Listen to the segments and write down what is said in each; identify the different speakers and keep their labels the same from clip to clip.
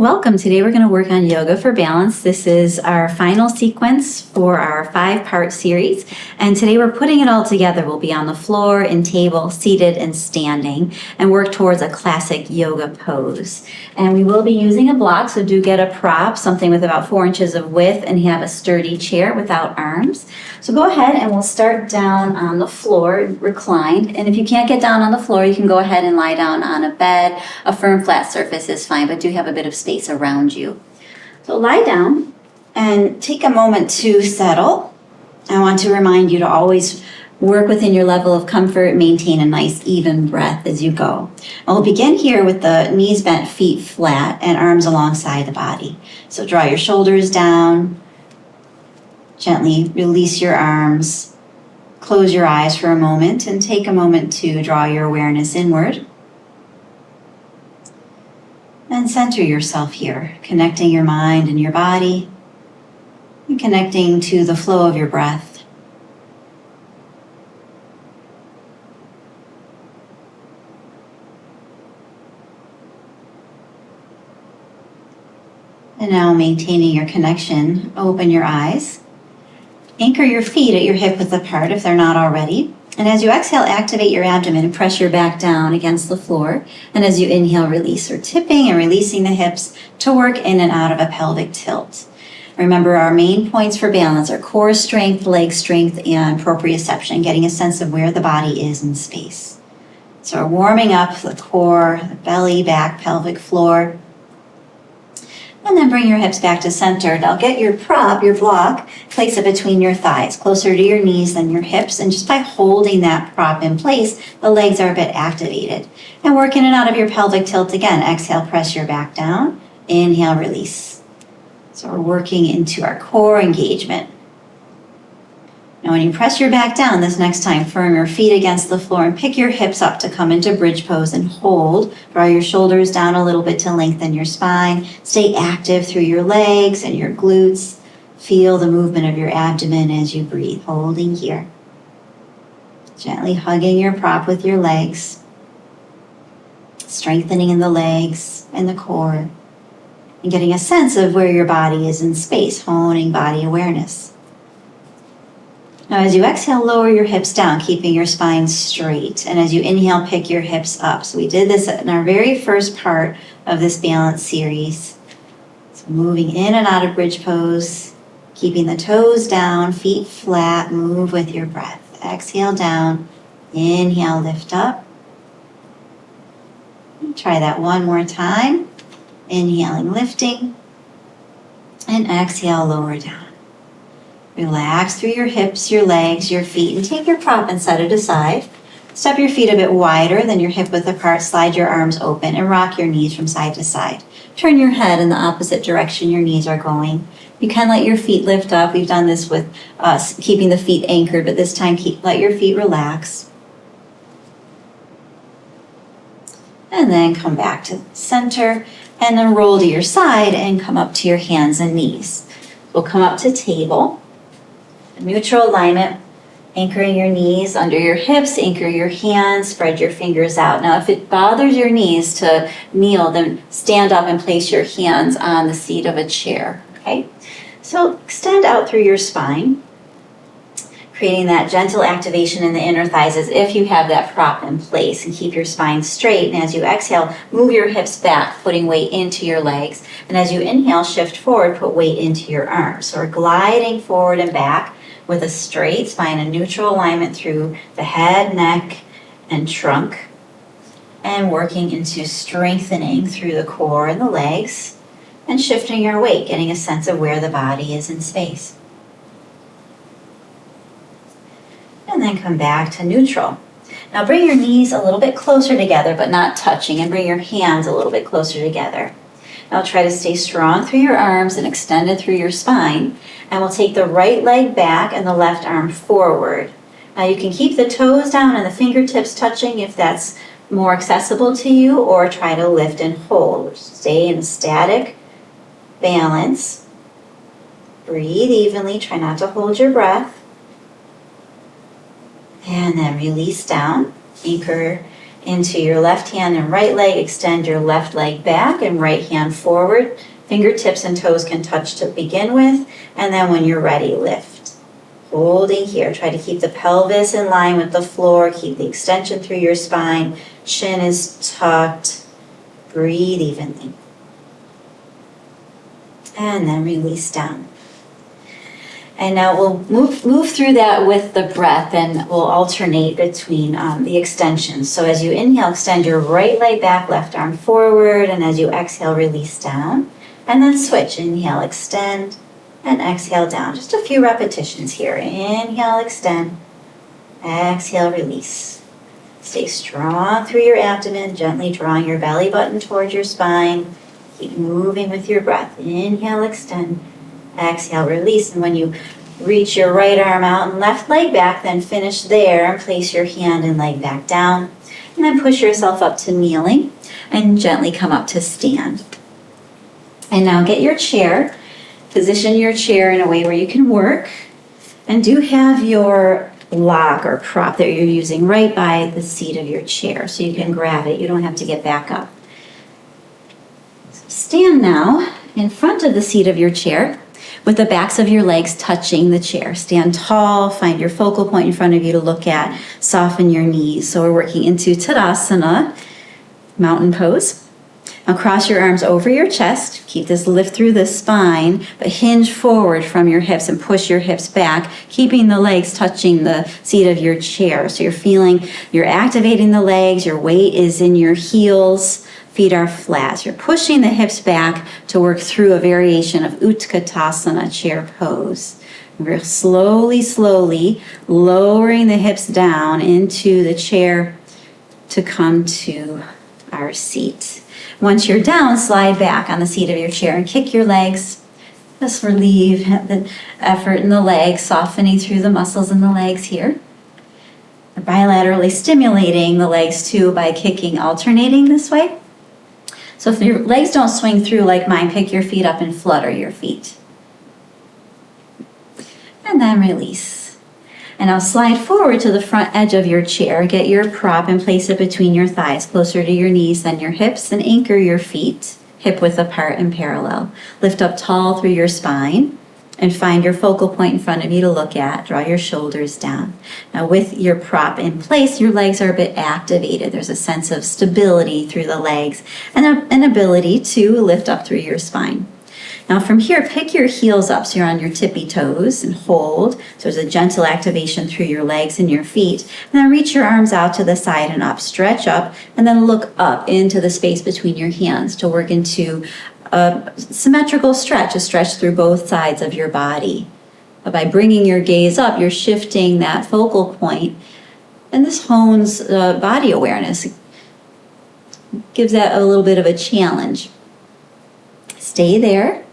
Speaker 1: Welcome. Today we're going to work on yoga for balance. This is our final sequence for our 5-part series. And today we're putting it all together. We'll be on the floor, in table, seated, and standing, and work towards a classic yoga pose. And we will be using a block, so do get a prop, something with about 4 inches of width, and have a sturdy chair without arms. So go ahead and we'll start down on the floor, reclined. And if you can't get down on the floor, you can go ahead and lie down on a bed. A firm, flat surface is fine, but do have a bit of space around you. So lie down and take a moment to settle. I want to remind you to always work within your level of comfort, maintain a nice even breath as you go. And we'll begin here with the knees bent, feet flat, and arms alongside the body. So draw your shoulders down, gently release your arms, close your eyes for a moment, and take a moment to draw your awareness inward. And center yourself here, connecting your mind and your body, and connecting to the flow of your breath. And now, maintaining your connection, open your eyes. Anchor your feet at your hip width apart if they're not already. And as you exhale, activate your abdomen and press your back down against the floor. And as you inhale, release, or tipping and releasing the hips to work in and out of a pelvic tilt. Remember, our main points for balance are core strength, leg strength, and proprioception, getting a sense of where the body is in space. So we're warming up the core, the belly, back, pelvic floor. And then bring your hips back to center. Now get your prop, your block, place it between your thighs, closer to your knees than your hips. And just by holding that prop in place, the legs are a bit activated. And work in and out of your pelvic tilt again. Exhale, press your back down. Inhale, release. So we're working into our core engagement. Now when you press your back down this next time, firm your feet against the floor and pick your hips up to come into bridge pose and hold. Draw your shoulders down a little bit to lengthen your spine. Stay active through your legs and your glutes. Feel the movement of your abdomen as you breathe, holding here. Gently hugging your prop with your legs. Strengthening in the legs and the core. And getting a sense of where your body is in space, honing body awareness. Now, as you exhale, lower your hips down, keeping your spine straight. And as you inhale, pick your hips up. So we did this in our very first part of this balance series. So moving in and out of bridge pose, keeping the toes down, feet flat, move with your breath. Exhale down, inhale, lift up. Try that one more time. Inhaling, lifting, and exhale, lower down. Relax through your hips, your legs, your feet, and take your prop and set it aside. Step your feet a bit wider than your hip width apart, slide your arms open, and rock your knees from side to side. Turn your head in the opposite direction your knees are going. You can let your feet lift up. We've done this with keeping the feet anchored, but this time let your feet relax. And then come back to center, and then roll to your side and come up to your hands and knees. We'll come up to table. Neutral alignment, anchoring your knees under your hips, anchor your hands, spread your fingers out. Now, if it bothers your knees to kneel, then stand up and place your hands on the seat of a chair, okay? So extend out through your spine, creating that gentle activation in the inner thighs as if you have that prop in place, and keep your spine straight. And as you exhale, move your hips back, putting weight into your legs. And as you inhale, shift forward, put weight into your arms. So we're gliding forward and back with a straight spine, a neutral alignment through the head, neck, and trunk, and working into strengthening through the core and the legs, and shifting your weight, getting a sense of where the body is in space. And then come back to neutral. Now bring your knees a little bit closer together, but not touching, and bring your hands a little bit closer together. Now try to stay strong through your arms and extended through your spine. And we'll take the right leg back and the left arm forward. Now you can keep the toes down and the fingertips touching if that's more accessible to you, or try to lift and hold. Stay in a static balance. Breathe evenly. Try not to hold your breath. And then release down. Anchor into your left hand and right leg. Extend your left leg back and right hand forward. Fingertips and toes can touch to begin with. And then when you're ready, lift. Holding here. Try to keep the pelvis in line with the floor. Keep the extension through your spine. Chin is tucked. Breathe evenly. And then release down. And now we'll move through that with the breath, and we'll alternate between the extensions. So as you inhale, extend your right leg back, left arm forward, and as you exhale, release down. And then switch. Inhale, extend, and exhale down. Just a few repetitions here. Inhale, extend. Exhale, release. Stay strong through your abdomen, gently drawing your belly button towards your spine. Keep moving with your breath. Inhale, extend. Exhale, release. And when you reach your right arm out and left leg back, then finish there and place your hand and leg back down. And then push yourself up to kneeling and gently come up to stand. And now get your chair. Position your chair in a way where you can work. And do have your block or prop that you're using right by the seat of your chair so you can grab it. You don't have to get back up. So stand now in front of the seat of your chair with the backs of your legs touching the chair. Stand tall, find your focal point in front of you to look at, soften your knees. So we're working into Tadasana, mountain pose. Now cross your arms over your chest, keep this lift through the spine, but hinge forward from your hips and push your hips back, keeping the legs touching the seat of your chair. So you're activating the legs, your weight is in your heels, feet are flat. So you're pushing the hips back to work through a variation of Utkatasana, chair pose. We're slowly lowering the hips down into the chair to come to our seat. Once you're down, slide back on the seat of your chair and kick your legs. Just relieve the effort in the legs, softening through the muscles in the legs here. Bilaterally stimulating the legs too by kicking, alternating this way. So if your legs don't swing through like mine, pick your feet up and flutter your feet. And then release. And now slide forward to the front edge of your chair. Get your prop and place it between your thighs, closer to your knees than your hips, and anchor your feet, hip width apart and parallel. Lift up tall through your spine and find your focal point in front of you to look at. Draw your shoulders down. Now with your prop in place, your legs are a bit activated. There's a sense of stability through the legs and an ability to lift up through your spine. Now from here, pick your heels up so you're on your tippy toes and hold. So there's a gentle activation through your legs and your feet. And then reach your arms out to the side and up. Stretch up and then look up into the space between your hands to work into a symmetrical stretch, a stretch through both sides of your body. But by bringing your gaze up, you're shifting that focal point. And this hones body awareness. It gives that a little bit of a challenge. Stay there.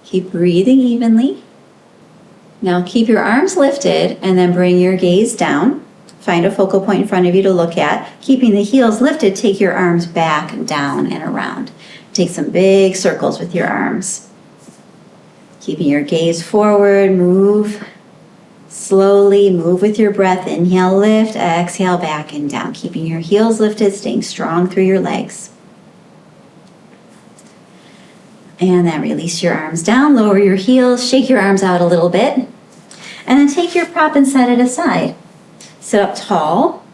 Speaker 1: Keep breathing evenly. Now keep your arms lifted and then bring your gaze down. Find a focal point in front of you to look at. Keeping the heels lifted, take your arms back and down and around. Take some big circles with your arms. Keeping your gaze forward, move slowly, move with your breath. Inhale, lift, exhale, back and down. Keeping your heels lifted, staying strong through your legs. And then release your arms down, lower your heels, shake your arms out a little bit. And then take your prop and set it aside. Sit up tall.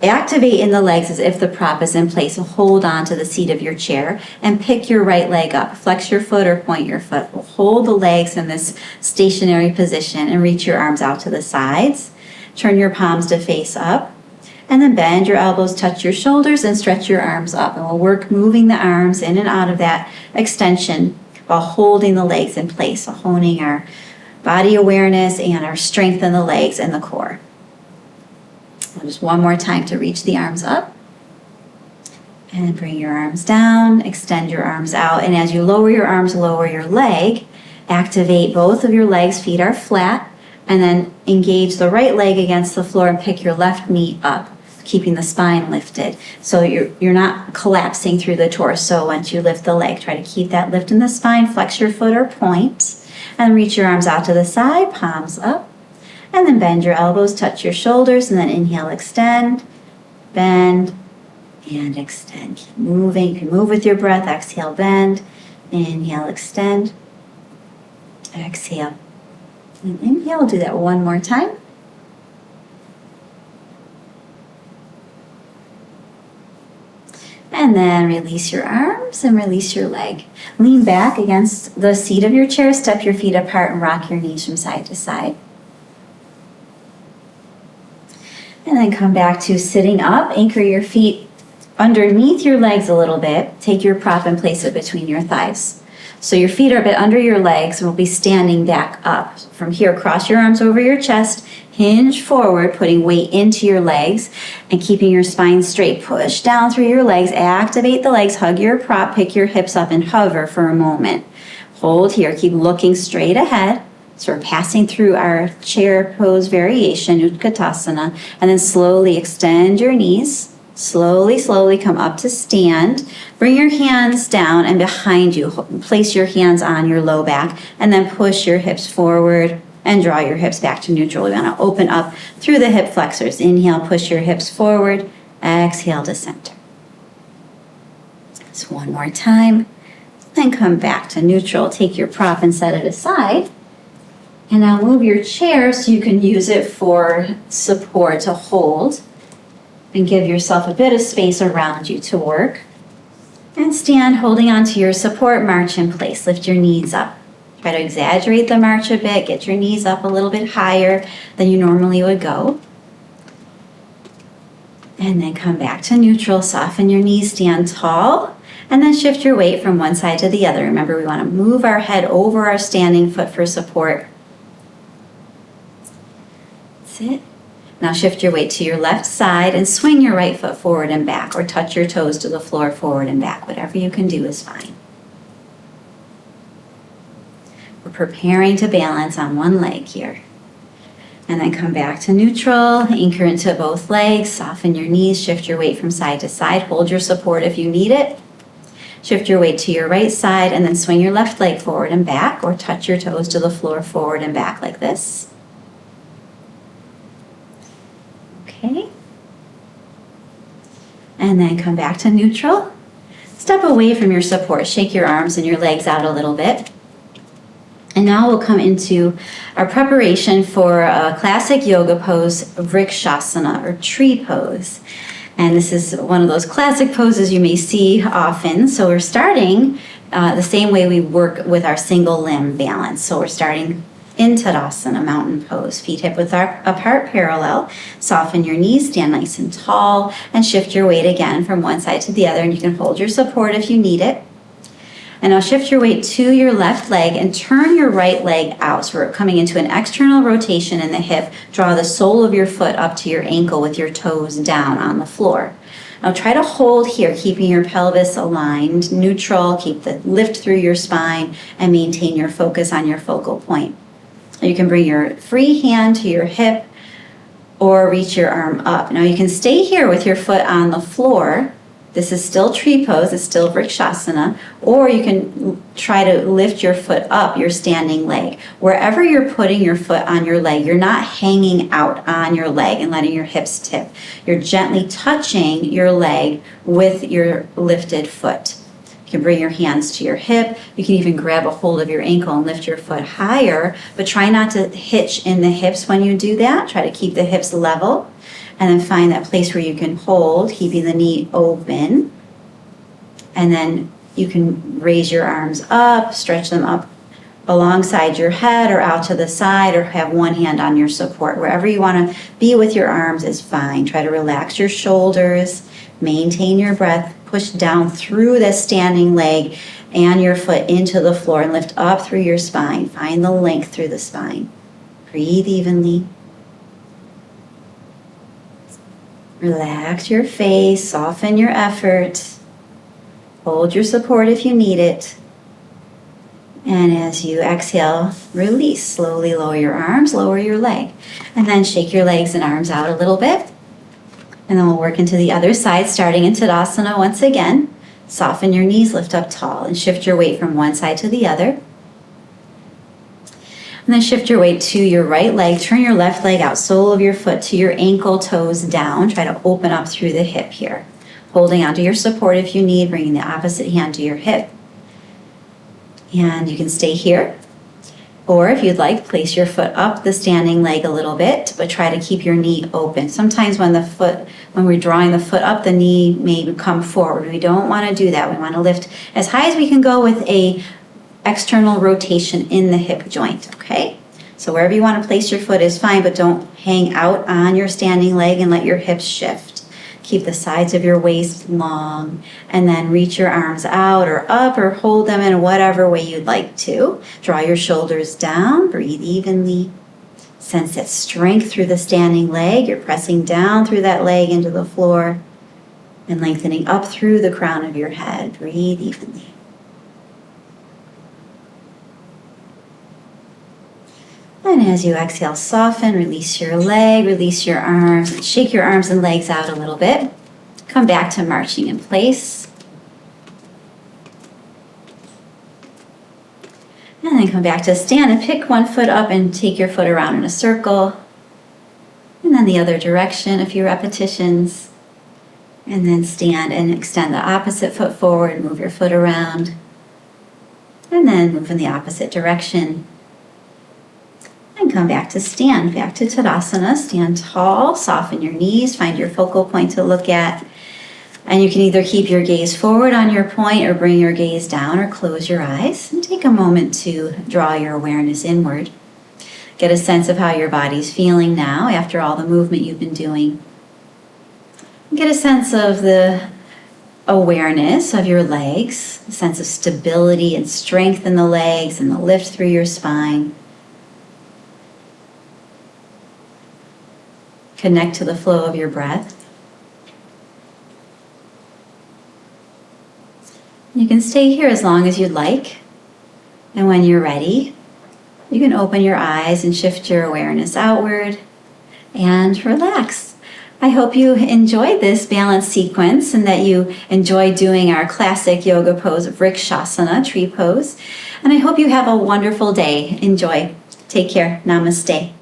Speaker 1: Activate in the legs as if the prop is in place. So hold on to the seat of your chair and pick your right leg up. Flex your foot or point your foot. Hold the legs in this stationary position and reach your arms out to the sides. Turn your palms to face up. And then bend your elbows, touch your shoulders, and stretch your arms up. And we'll work moving the arms in and out of that extension while holding the legs in place. So honing our body awareness and our strength in the legs and the core. Just one more time to reach the arms up. And bring your arms down, extend your arms out. And as you lower your arms, lower your leg. Activate both of your legs, feet are flat. And then engage the right leg against the floor and pick your left knee up, keeping the spine lifted. So you're not collapsing through the torso once you lift the leg. Try to keep that lift in the spine. Flex your foot or point. And reach your arms out to the side, palms up. And then bend your elbows, touch your shoulders, and then inhale, extend, bend, and extend. Keep moving. You can move with your breath. Exhale, bend, inhale, extend, exhale. And inhale, we'll do that one more time. And then release your arms and release your leg. Lean back against the seat of your chair, step your feet apart and rock your knees from side to side. And then come back to sitting up. Anchor your feet underneath your legs a little bit. Take your prop and place it between your thighs. So your feet are a bit under your legs and we'll be standing back up. From here, cross your arms over your chest, hinge forward, putting weight into your legs and keeping your spine straight. Push down through your legs, activate the legs, hug your prop, pick your hips up and hover for a moment. Hold here, keep looking straight ahead. So we're passing through our chair pose variation, Utkatasana, and then slowly extend your knees. Slowly come up to stand. Bring your hands down and behind you. Place your hands on your low back and then push your hips forward and draw your hips back to neutral. We want to open up through the hip flexors. Inhale, push your hips forward. Exhale to center. So one more time. Then come back to neutral. Take your prop and set it aside. And now move your chair so you can use it for support to hold. And give yourself a bit of space around you to work. And stand holding onto your support, march in place. Lift your knees up. Try to exaggerate the march a bit. Get your knees up a little bit higher than you normally would go. And then come back to neutral. Soften your knees, stand tall. And then shift your weight from one side to the other. Remember, we want to move our head over our standing foot for support. That's it. Now shift your weight to your left side and swing your right foot forward and back, or touch your toes to the floor forward and back. Whatever you can do is fine. We're preparing to balance on one leg here. And then come back to neutral, anchor into both legs, soften your knees, shift your weight from side to side, hold your support if you need it. Shift your weight to your right side and then swing your left leg forward and back, or touch your toes to the floor forward and back like this. Okay. And then come back to neutral. Step away from your support. Shake your arms and your legs out a little bit. And now we'll come into our preparation for a classic yoga pose, Vrikshasana, or tree pose. And this is one of those classic poses you may see often. So we're starting the same way we work with our single limb balance. So we're starting in Tadasana, mountain pose. Feet hip width apart, parallel. Soften your knees, stand nice and tall, and shift your weight again from one side to the other. And you can hold your support if you need it. And now shift your weight to your left leg and turn your right leg out. So we're coming into an external rotation in the hip. Draw the sole of your foot up to your ankle with your toes down on the floor. Now try to hold here, keeping your pelvis aligned, neutral, keep the lift through your spine, and maintain your focus on your focal point. You can bring your free hand to your hip or reach your arm up. Now you can stay here with your foot on the floor. This is still tree pose, it's still Vrikshasana, or you can try to lift your foot up, your standing leg. Wherever you're putting your foot on your leg, you're not hanging out on your leg and letting your hips tip. You're gently touching your leg with your lifted foot. You can bring your hands to your hip. You can even grab a hold of your ankle and lift your foot higher, but try not to hitch in the hips when you do that. Try to keep the hips level, and then find that place where you can hold, keeping the knee open. And then you can raise your arms up, stretch them up alongside your head or out to the side, or have one hand on your support. Wherever you want to be with your arms is fine. Try to relax your shoulders, maintain your breath. Push down through the standing leg and your foot into the floor and lift up through your spine. Find the length through the spine. Breathe evenly. Relax your face, soften your effort. Hold your support if you need it. And as you exhale, release. Slowly lower your arms, lower your leg. And then shake your legs and arms out a little bit. And then we'll work into the other side, starting in Tadasana once again. Soften your knees, lift up tall, and shift your weight from one side to the other. And then shift your weight to your right leg. Turn your left leg out, sole of your foot to your ankle, toes down. Try to open up through the hip here. Holding onto your support if you need, bringing the opposite hand to your hip. And you can stay here. Or if you'd like, place your foot up the standing leg a little bit, but try to keep your knee open. Sometimes when we're drawing the foot up, the knee may come forward. We don't want to do that. We want to lift as high as we can go with a external rotation in the hip joint, okay? So wherever you want to place your foot is fine, but don't hang out on your standing leg and let your hips shift. Keep the sides of your waist long, and then reach your arms out or up or hold them in whatever way you'd like to. Draw your shoulders down, breathe evenly. Sense that strength through the standing leg. You're pressing down through that leg into the floor and lengthening up through the crown of your head. Breathe evenly. And as you exhale, soften, release your leg, release your arms, and shake your arms and legs out a little bit. Come back to marching in place. And then come back to stand and pick one foot up and take your foot around in a circle. And then the other direction, a few repetitions. And then stand and extend the opposite foot forward, move your foot around. And then move in the opposite direction. And come back to stand, back to Tadasana. Stand tall, soften your knees, find your focal point to look at. And you can either keep your gaze forward on your point or bring your gaze down or close your eyes. And take a moment to draw your awareness inward. Get a sense of how your body's feeling now after all the movement you've been doing. Get a sense of the awareness of your legs, a sense of stability and strength in the legs and the lift through your spine. Connect to the flow of your breath. You can stay here as long as you'd like. And when you're ready, you can open your eyes and shift your awareness outward and relax. I hope you enjoyed this balance sequence and that you enjoy doing our classic yoga pose, Vrikshasana, tree pose. And I hope you have a wonderful day. Enjoy. Take care. Namaste.